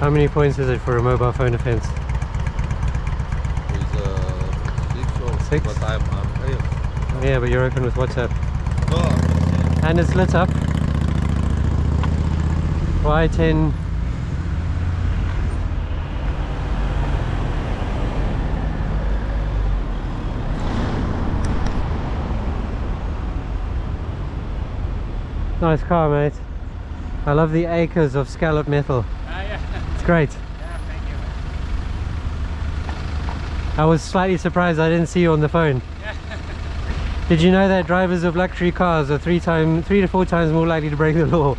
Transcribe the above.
How many points is it for a mobile phone offence? It's 6 or 6? But I'm here. Yeah, but you're open with WhatsApp. No, And it's lit up. Y10. Nice car, mate. I love the acres of scallop metal. Yeah. It's great. Yeah, thank you. I was slightly surprised I didn't see you on the phone. Yeah. Did you know that drivers of luxury cars are 3 to 4 times more likely to break the law?